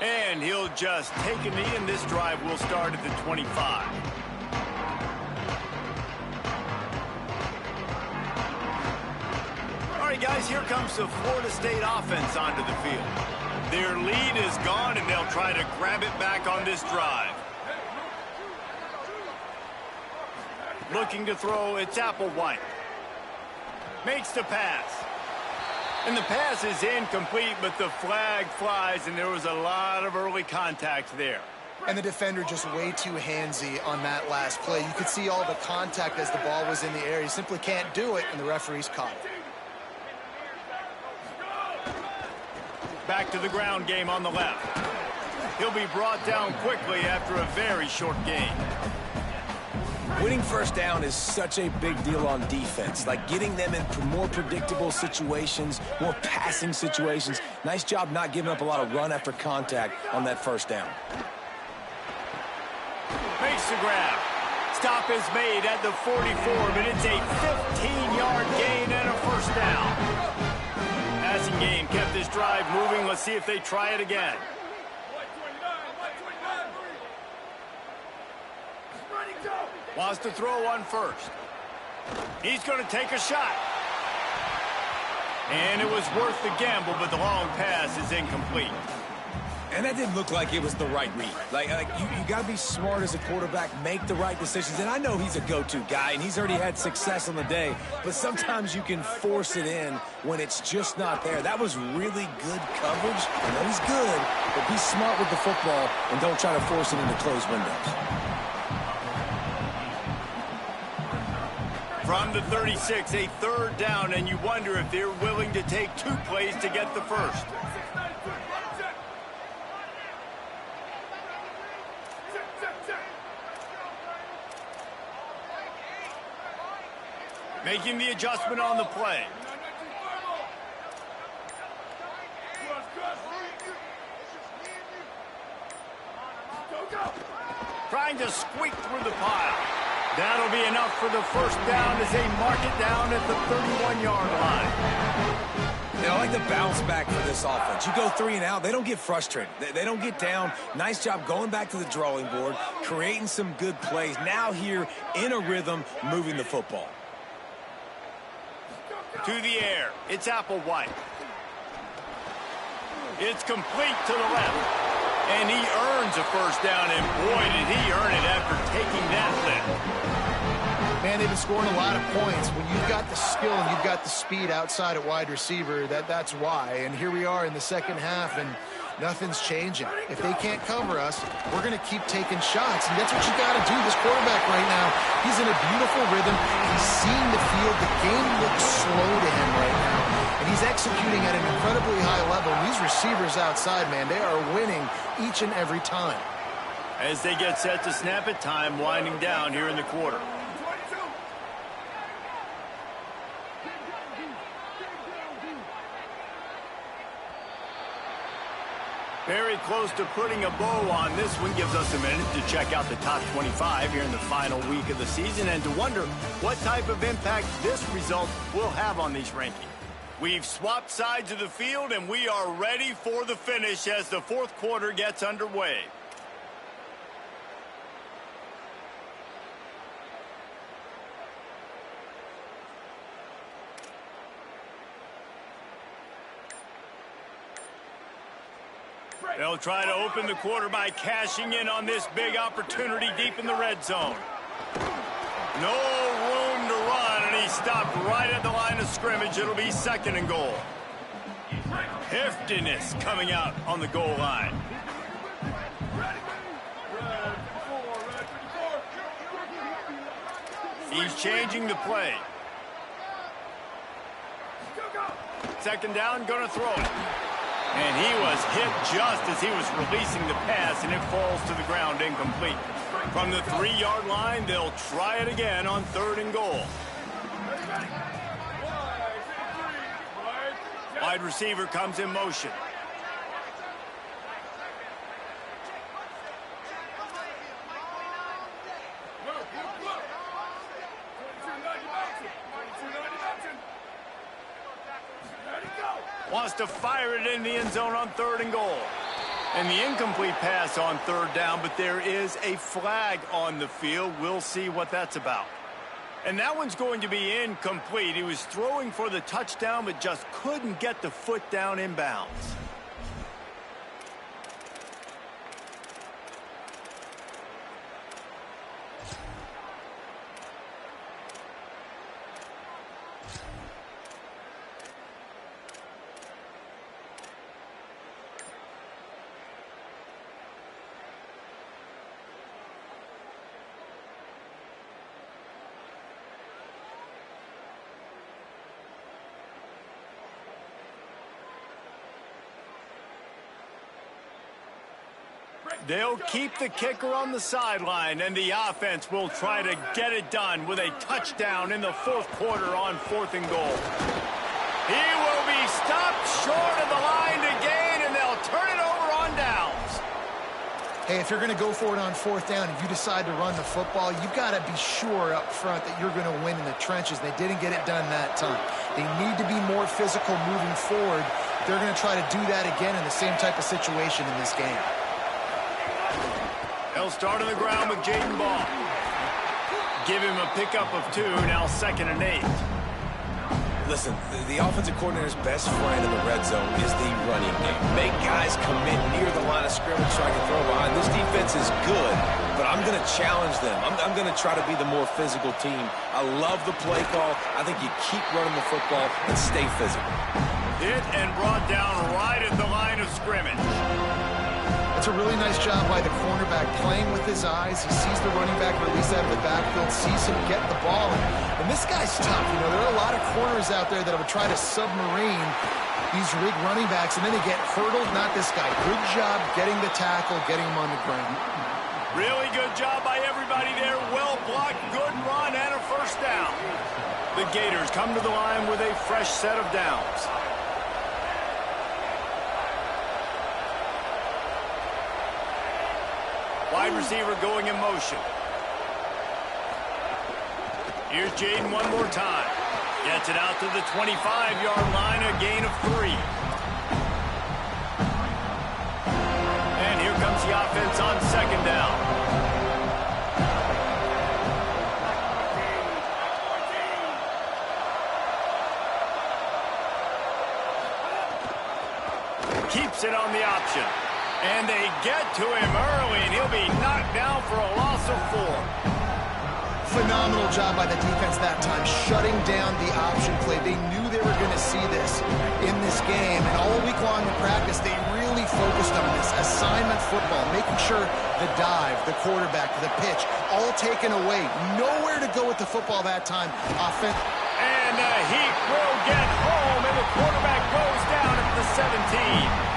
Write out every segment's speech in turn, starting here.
And he'll just take a knee, and this drive will start at the 25. All right, guys, here comes the Florida State offense onto the field. Their lead is gone, and they'll try to grab it back on this drive. Looking to throw, it's Applewhite. Makes the pass. And the pass is incomplete, but the flag flies, and there was a lot of early contact there. And the defender just way too handsy on that last play. You could see all the contact as the ball was in the air. He simply can't do it, and the referee's caught it. Back to the ground game on the left. He'll be brought down quickly after a very short gain. Winning first down is such a big deal on defense, like getting them in more predictable situations, more passing situations. Nice job not giving up a lot of run after contact on that first down. Makes the grab. Stop is made at the 44, but it's a 15-yard gain and a first down. Passing game kept this drive moving. Let's see if they try it again. Wants to throw on first. He's going to take a shot. And it was worth the gamble, but the long pass is incomplete. And that didn't look like it was the right read. Like you got to be smart as a quarterback, make the right decisions. And I know he's a go-to guy, and he's already had success on the day. But sometimes you can force it in when it's just not there. That was really good coverage. I know he's good, but be smart with the football and don't try to force it into closed windows. From the 36, a third down, and you wonder if they're willing to take 2 plays to get the first. Making the adjustment on the play. Trying to squeak through the pile. That'll be enough for the first down as they mark it down at the 31-yard line. I like the bounce back for this offense. You go 3 and out, they don't get frustrated. They don't get down. Nice job going back to the drawing board, creating some good plays. Now here in a rhythm, moving the football. To the air, it's Applewhite. It's complete to the left. And he earns a first down, and boy, did he earn it after taking that lift. Man, they've been scoring a lot of points. When you've got the skill and you've got the speed outside at wide receiver, that's why. And here we are in the second half, and nothing's changing. If they can't cover us, we're going to keep taking shots, and that's what you got to do. This quarterback right now, he's in a beautiful rhythm. He's seeing the field. The game looks slow to him right now, and he's executing at an incredibly high level. And these receivers outside, man, they are winning each and every time. As they get set to snap it, time winding down here in the quarter. Very close to putting a bow on this one. Gives us a minute to check out the top 25 here in the final week of the season and to wonder what type of impact this result will have on these rankings. We've swapped sides of the field, and we are ready for the finish as the fourth quarter gets underway. They'll try to open the quarter by cashing in on this big opportunity deep in the red zone. No room to run, and he stopped right at the line of scrimmage. It'll be second and goal. Heftiness coming out on the goal line. He's changing the play. Second down, going to throw it. And he was hit just as he was releasing the pass, and it falls to the ground incomplete. From the 3-yard line, they'll try it again on third and goal. Wide receiver comes in motion. Wants to fire it in the end zone on third and goal. And the incomplete pass on third down, but there is a flag on the field. We'll see what that's about. And that one's going to be incomplete. He was throwing for the touchdown, but just couldn't get the foot down inbounds. They'll keep the kicker on the sideline, and the offense will try to get it done with a touchdown in the fourth quarter on 4th and goal. He will be stopped short of the line to gain, and they'll turn it over on downs. Hey, if you're going to go for it on 4th down, if you decide to run the football, you've got to be sure up front that you're going to win in the trenches. They didn't get it done that time. They need to be more physical moving forward. They're going to try to do that again in the same type of situation in this game. They'll start on the ground with Jaden Ball. Give him a pickup of 2, now 2nd and 8. Listen, the offensive coordinator's best friend in the red zone is the running game. Make guys commit near the line of scrimmage so I can throw behind. This defense is good, but I'm going to challenge them. I'm going to try to be the more physical team. I love the play call. I think you keep running the football and stay physical. Hit and brought down right at the line of scrimmage. It's a really nice job by the cornerback playing with his eyes. He sees the running back release out of the backfield, sees him get the ball. And this guy's tough. You know, there are a lot of corners out there that would try to submarine these rig running backs, and then they get hurdled. Not this guy. Good job getting the tackle, getting him on the ground. Really good job by everybody there. Well blocked, good run, and a first down. The Gators come to the line with a fresh set of downs. Wide receiver going in motion. Here's Jaden one more time. Gets it out to the 25-yard line, a gain of 3. And here comes the offense on 2nd down. Keeps it on the option. And they get to him early, and he'll be knocked down for a loss of 4. Phenomenal job by the defense that time, shutting down the option play. They knew they were going to see this in this game, and all week long in practice, they really focused on this assignment football, making sure the dive, the quarterback, the pitch, all taken away. Nowhere to go with the football that time. And he will get home, and the quarterback goes down at the 17.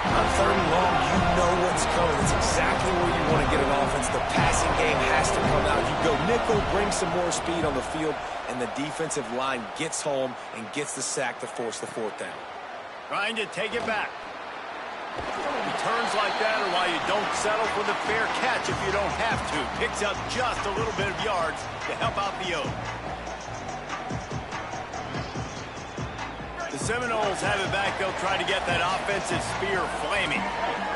On 3rd and long, you know what's coming. It's exactly where you want to get an offense. The passing game has to come out. You go nickel, bring some more speed on the field, and the defensive line gets home and gets the sack to force the 4th down. Trying to take it back. Returns like that are why you don't settle for the fair catch if you don't have to. Picks up just a little bit of yards to help out the O. The Seminoles have it back. They'll try to get that offensive spear flaming.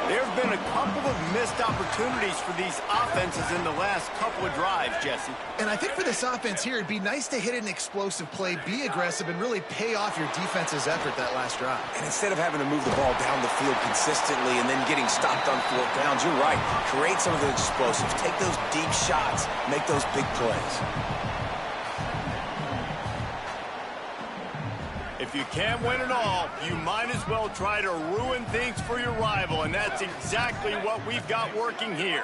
There have been a couple of missed opportunities for these offenses in the last couple of drives, Jesse. And I think for this offense here, it'd be nice to hit an explosive play, be aggressive, and really pay off your defense's effort that last drive. And instead of having to move the ball down the field consistently and then getting stopped on 4th downs, you're right. Create some of the explosives. Take those deep shots. Make those big plays. If you can't win it all, you might as well try to ruin things for your rival, and that's exactly what we've got working here.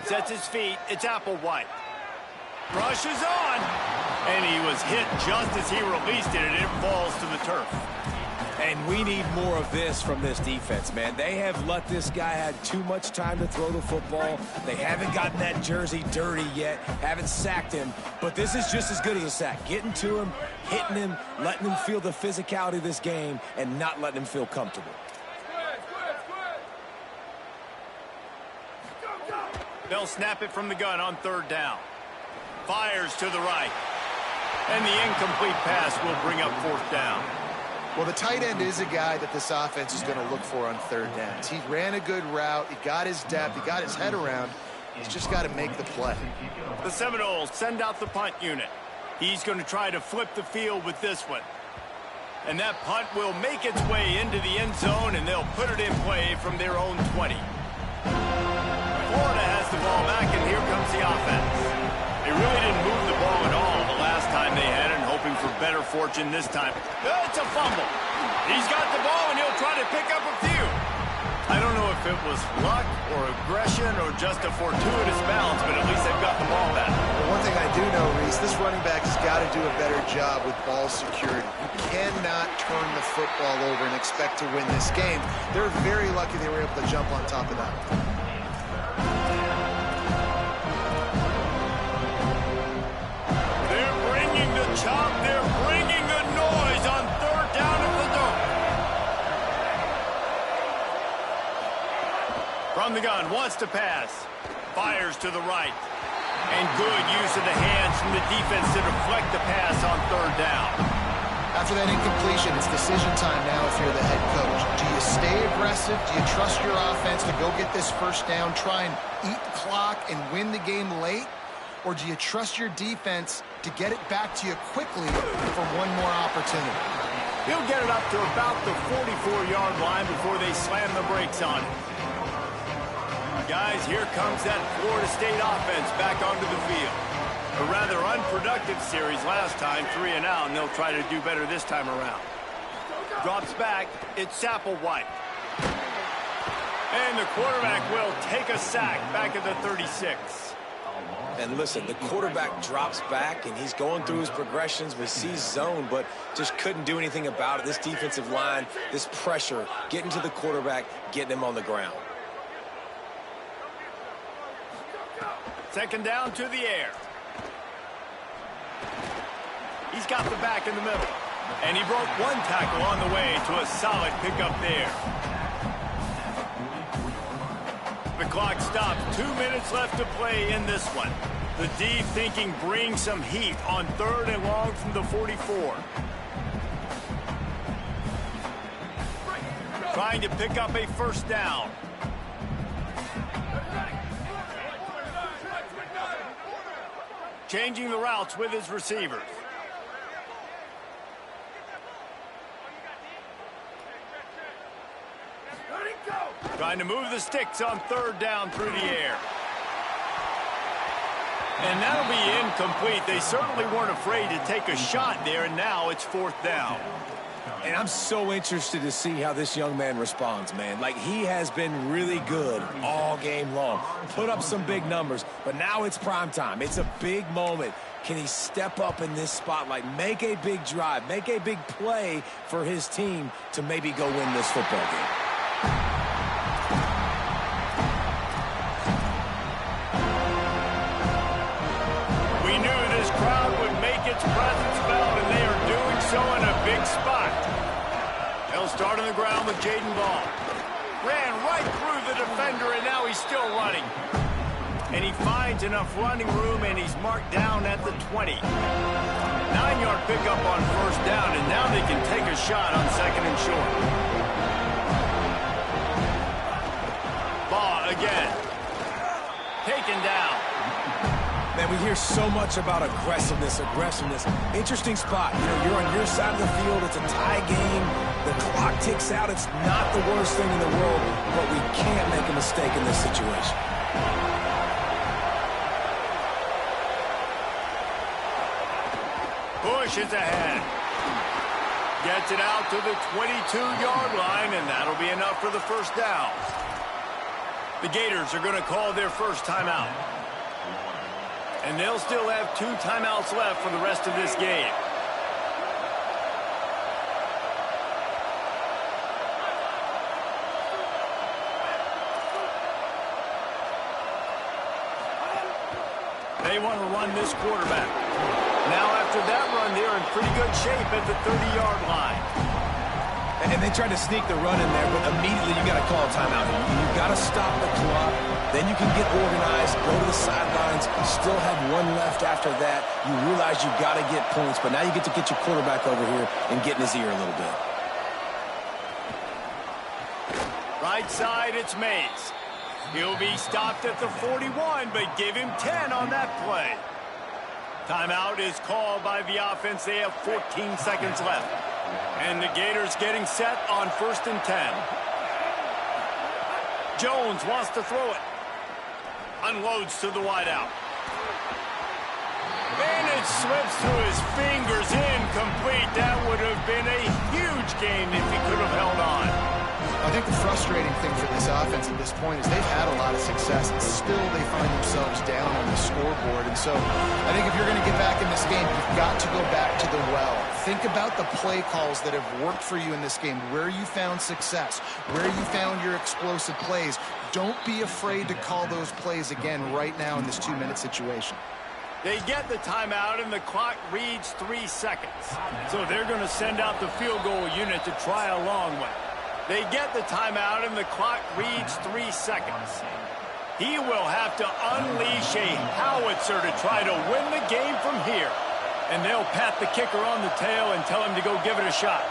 Sets his feet. It's Applewhite. Rushes on, and he was hit just as he released it, and it falls to the turf. And we need more of this from this defense, man. They have let this guy have too much time to throw the football. They haven't gotten that jersey dirty yet, haven't sacked him. But this is just as good as a sack. Getting to him, hitting him, letting him feel the physicality of this game, and not letting him feel comfortable. They'll snap it from the gun on 3rd down. Fires to the right. And the incomplete pass will bring up 4th down. Well, the tight end is a guy that this offense is going to look for on 3rd downs. He ran a good route. He got his depth. He got his head around. He's just got to make the play. The Seminoles send out the punt unit. He's going to try to flip the field with this one. And that punt will make its way into the end zone, and they'll put it in play from their own 20. Florida has the ball back, and here comes the offense. They really didn't move the ball at all the last time they had it, hoping for better fortune this time. It's a fumble. He's got the ball, and he'll try to pick up a few. I don't know if it was luck or aggression or just a fortuitous bounce, but at least they've got the ball back. Well, one thing I do know, Reese, this running back has got to do a better job with ball security. You cannot turn the football over and expect to win this game. They're very lucky they were able to jump on top of that. They're bringing the chop. They're bringing the noise on 3rd down at the door. From the gun, wants to pass. Fires to the right. And good use of the hands from the defense to deflect the pass on 3rd down. After that incompletion, it's decision time now if you're the head coach. Do you stay aggressive? Do you trust your offense to go get this 1st down, try and eat the clock and win the game late? Or do you trust your defense to get it back to you quickly for one more opportunity? He'll get it up to about the 44-yard line before they slam the brakes on it. Guys, here comes that Florida State offense back onto the field. A rather unproductive series last time, 3 and out, and they'll try to do better this time around. Drops back, it's Applewhite. And the quarterback will take a sack back at the 36. And listen, the quarterback drops back, and he's going through his progressions. We see zone, but just couldn't do anything about it. This defensive line, this pressure, getting to the quarterback, getting him on the ground. 2nd down to the air. He's got the back in the middle. And he broke 1 tackle on the way to a solid pickup there. The clock stops. 2 minutes left to play in this one. The D thinking bring some heat on 3rd and long from the 44. Trying to pick up a 1st down. Changing the routes with his receivers. Trying to move the sticks on 3rd down through the air. And that'll be incomplete. They certainly weren't afraid to take a shot there, and now it's 4th down. And I'm so interested to see how this young man responds, man. Like, he has been really good all game long. Put up some big numbers, but now it's prime time. It's a big moment. Can he step up in this spotlight, make a big drive, make a big play for his team to maybe go win this football game? We knew this crowd would make its presence felt, and they are doing so in a big spot. They'll start on the ground with Jaden Ball. Ran right through the defender, and now he's still running. And he finds enough running room, and he's marked down at the 20. 9-yard pickup on 1st down, and now they can take a shot on 2nd and short. Ball again. Taken down. Man, we hear so much about aggressiveness. Interesting spot. You know, you're on your side of the field. It's a tie game. The clock ticks out. It's not the worst thing in the world, but we can't make a mistake in this situation. Pushes ahead. Gets it out to the 22-yard line, and that'll be enough for the 1st down. The Gators are going to call their first timeout. And they'll still have 2 timeouts left for the rest of this game. They want to run this quarterback. Now after that run, they're in pretty good shape at the 30-yard line. And they tried to sneak the run in there, but immediately you got to call a timeout. You got to stop the clock. Then you can get organized, go to the sidelines, still have one left after that. You realize you've got to get points, but now you get to get your quarterback over here and get in his ear a little bit. Right side, it's Mays. He'll be stopped at the 41, but give him 10 on that play. Timeout is called by the offense. They have 14 seconds left. And the Gators getting set on 1st and 10. Jones wants to throw it. Unloads to the wideout. And it slips through his fingers, incomplete. That would have been a huge game if he could have held on. I think the frustrating thing for this offense at this point is they've had a lot of success, and still they find themselves down on the scoreboard. And so I think if you're going to get back in this game, you've got to go back to the well. Think about the play calls that have worked for you in this game, where you found success, where you found your explosive plays. Don't be afraid to call those plays again right now in this 2-minute situation. They get the timeout, and the clock reads 3 seconds. So they're going to send out the field goal unit to try a long one. They get the timeout, and the clock reads 3 seconds. He will have to unleash a howitzer to try to win the game from here. And they'll pat the kicker on the tail and tell him to go give it a shot.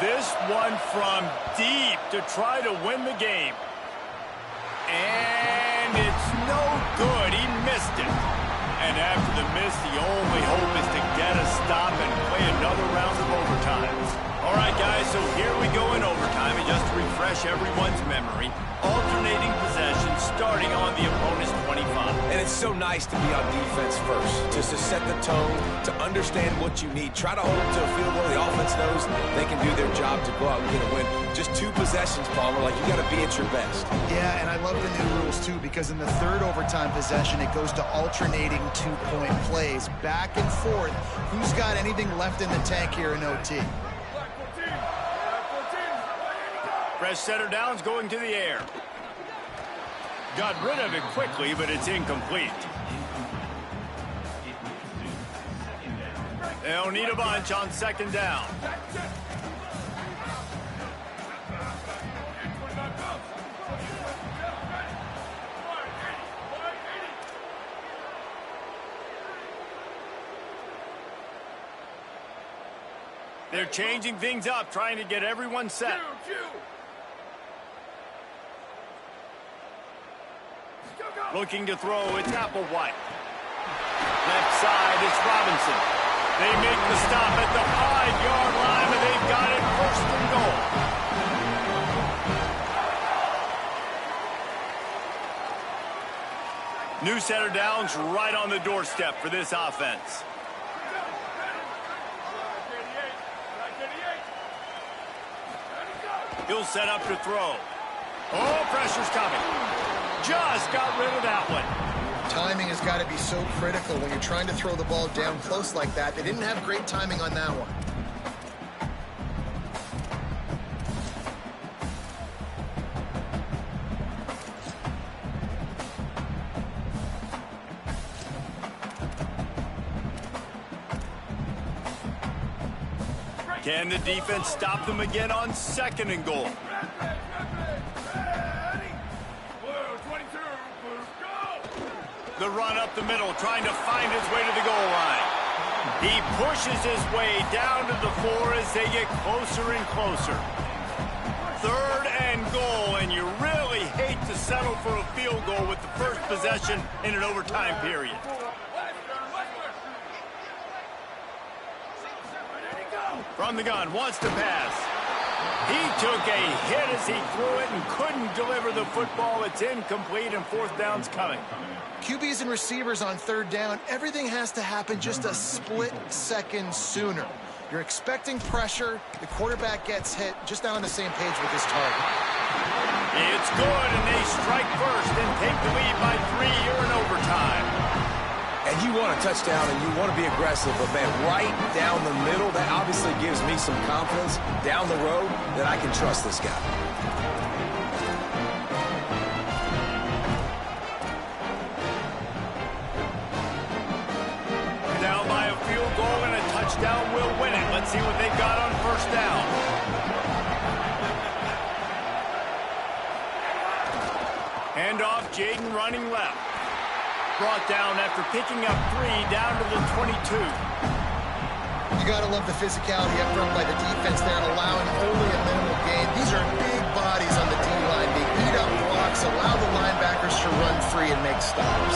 This one from deep to try to win the game. And it's no good. He missed it. And after the miss, the only hope is to get a stop and play another round of overtime. All right, guys, so here we go in overtime. And just to refresh everyone's memory, alternating possession starting on the opponent's 25. And it's so nice to be on defense first, just to set the tone, to understand what you need. Try to hold them to a field goal. The offense knows they can do their job to go out and get a win. Just 2 possessions, Palmer, like you got to be at your best. Yeah, and I love the new rules, too, because in the 3rd overtime possession, it goes to alternating 2-point plays. Back and forth. Who's got anything left in the tank here in OT? Fresh center down's going to the air. Got rid of it quickly, but it's incomplete. They'll need a bunch on 2nd down. They're changing things up, trying to get everyone set. Looking to throw, it's Applewhite. Left side, it's Robinson. They make the stop at the 5-yard line, and they've got it 1st and goal. New center downs right on the doorstep for this offense. He'll set up to throw. Oh, pressure's coming. Just got rid of that one. Timing has got to be so critical when you're trying to throw the ball down close like that. They didn't have great timing on that one. Can the defense stop them again on 2nd and goal? The run up the middle, trying to find his way to the goal line. He pushes his way down to the 4 as they get closer and closer. 3rd and goal, and you really hate to settle for a field goal with the first possession in an overtime period. From the gun, wants to pass. He took a hit as he threw it and couldn't deliver the football. It's incomplete, and 4th down's coming. QBs and receivers on 3rd down, everything has to happen just a split second sooner. You're expecting pressure. The quarterback gets hit, just not on the same page with his target. It's good, and they strike first and take the lead by 3 here in overtime. And you want a touchdown, and you want to be aggressive, but, man, right down the middle, that obviously gives me some confidence down the road that I can trust this guy. Down by a field goal, and a touchdown will win it. Let's see what they've got on 1st down. Handoff, Jaden running left. Brought down after picking up 3 down to the 22. You got to love the physicality up front by the defense there and allowing only a minimal gain. These are big bodies on the D-line. They eat up blocks, allow the linebackers to run free and make stops.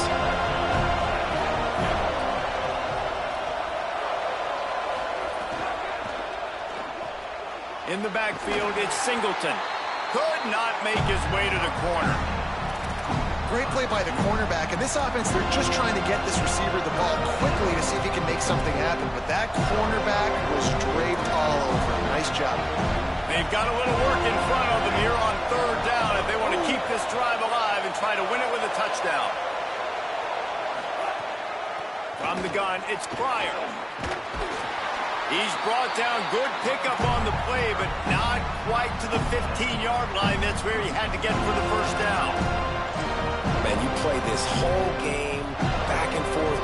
In the backfield, it's Singleton. Could not make his way to the corner. Great play by the cornerback. In this offense, they're just trying to get this receiver the ball quickly to see if he can make something happen. But that cornerback was draped all over him. Nice job. They've got a little work in front of them here on 3rd down if they want to keep this drive alive and try to win it with a touchdown. From the gun, it's Pryor. He's brought down. Good pickup on the play, but not quite to the 15-yard line. That's where he had to get for the first down. Man, you play this whole game back and forth,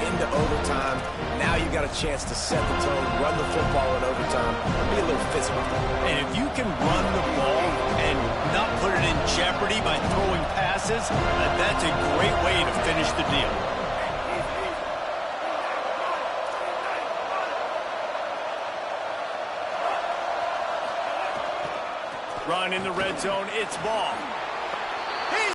into overtime. Now you got a chance to set the tone, run the football in overtime, and be a little physical. And if you can run the ball and not put it in jeopardy by throwing passes, that's a great way to finish the deal. Run in the red zone, it's Ball.